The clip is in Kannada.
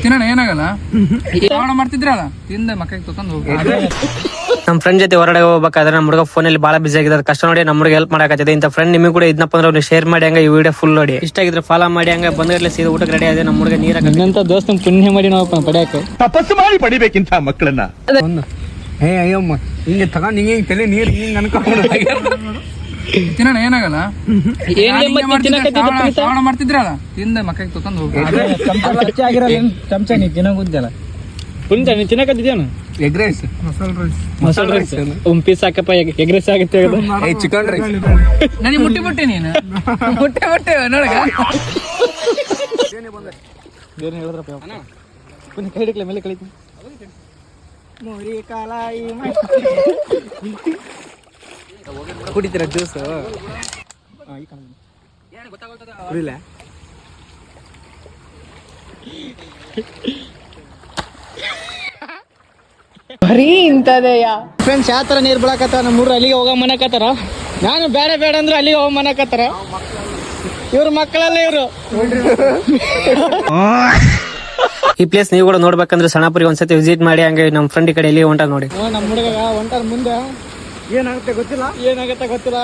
ತಿನ್ನೋಣ ಏನಾಗಲ್ಲ. ಶ್ರಾವಣ ಮಾಡ್ತಿದ್ರಲ್ಲ ತಿಂದ ಮಕ್ಕಳಿಗೆ ತೊಗೊಂಡು ಹೋಗಿ. ನಮ್ ಫ್ರೆಂಡ್ ಜೊತೆ ಹೊರಗಡೆ ಹೋಗ್ಬೇಕಾದ್ರೆ ನಮ್ಮ ಹುಡುಗ ಫೋನ್ ಅಲ್ಲಿ ಬಹಳ ಬಿಸಿ ಆಗಿದೆ. ಕಷ್ಟ ನೋಡಿ ನಮ್ಮ ಹುಡುಗ ಹೆಲ್ಪ್ ಮಾಡಕತ್ತಿದೆ. ಇಂತ ಫ್ರೆಂಡ್ ನಿಮಗೆ ಕೂಡ ಇದನ್ನಪ್ಪ ಅಂದ್ರೆ ಶೇರ್ ಮಾಡಿ ಹಂಗ ಈ ವಿಡಿಯೋ ಫುಲ್ ನೋಡಿ. ಇಷ್ಟ ಆಗಿದ್ರೆ ಫಾಲೋ ಮಾಡಿ ಹಂಗ ಬಂದ್ರೆ ಸೀದಾ ಊಟಕ್ಕೆ ರೆಡಿ ಆಗಿದೆ. ನಮ್ಮ ಹುಡುಗ ನೀರಾಗ ದೋಸ್ತ ಪುಣ್ಯ ಮಾಡಿ ನಾವು ಪಡ್ಯಾಕ ತಪಸ್ಸು ಮಾಡಿ ಪಡಿಬೇಕಿಂತ ಮಕ್ಕಳನ್ನ. ಹೇ ಅಯ್ಯಮ್ಮ ಹಿಂಗೆ ತಗೊಂಡ್ ಹಿಂಗೆ ತಲೆ ನೀರ್ ಹಿಂಗ್ ಅನ್ಕೊಂಡು ತಿನ್ನೋಣ ಏನಾಗಲ್ಲ. ಶ್ರಾವಣ ಮಾಡ್ತಿದ್ರಲ್ಲ ತಿಂದ ಮಕ್ಕಳಿಗೆ ತೊಗೊಂಡು ಹೋಗಿ. ಚಮಚ ನೀ ತಿನ್ನೋಗುದ್ದಲ್ಲ ಕುಂತ ನೀನ್ ತಿನ್ನಕತ್ತಿದ್ಯಾನ ಎಗ್ ರೈಸ್ ಮಸಾಲ ರೈಸ್ ಒಂದ್ ಪೀಸ್ ಹಾಕಪ್ಪ ಎಗ್ ರೈಸ್ ಆಗುತ್ತೆ. ಚಿಕನ್ ರೈಸ್ ನನಗೆ ಮುಟ್ಟಿ ನೀನು ಮುಟ್ಟೆ ನೋಡಗ ಏನ್ ಹೇಳಿದ್ರಪ್ಪ ಕೈ ಹಿಡಿಕ್ಲೆ ಮೇಲೆ ಕಳಿತೀನಿ ಕುಡಿತೀರ ಜ್ಯೂಸ್ ಕುಡಿಲ್ಲ ಬರೀ ಇಂತದೆಯ ಫ್ರೆಂಡ್ಸ್ ಯಾವ ತರ ನೀರ್ ಬಿಡಕತ್ತಾರ ನಮ್ಮ ಹುಡ್ರು ಅಲ್ಲಿಗೆ ಹೋಗ ಮನಕತ್ತಾರ. ನಾನು ಬೇಡ ಬೇಡ ಅಂದ್ರೆ ಅಲ್ಲಿಗೆ ಹೋಗ ಮನಕತ್ತಾರ. ಇವ್ರ ಮಕ್ಕಳಲ್ಲ ಇವ್ರು. ಈ ಪ್ಲೇಸ್ ನೀವು ಕೂಡ ನೋಡ್ಬೇಕಂದ್ರೆ ಸಣ್ಣಪುರಿ ಒಂದ್ಸತಿ ವಿಸಿಟ್ ಮಾಡಿ. ಹಂಗೆ ನಮ್ಮ ಫ್ರೆಂಡ್ ಕಡೆ ಎಲ್ಲಿ ಹೊಂಟ ನೋಡಿ. ನಮ್ಮ ಹುಡುಗ ಹೊಂಟಾರ ಮುಂದೆ ಏನಾಗುತ್ತೆ ಗೊತ್ತಿಲ್ಲ.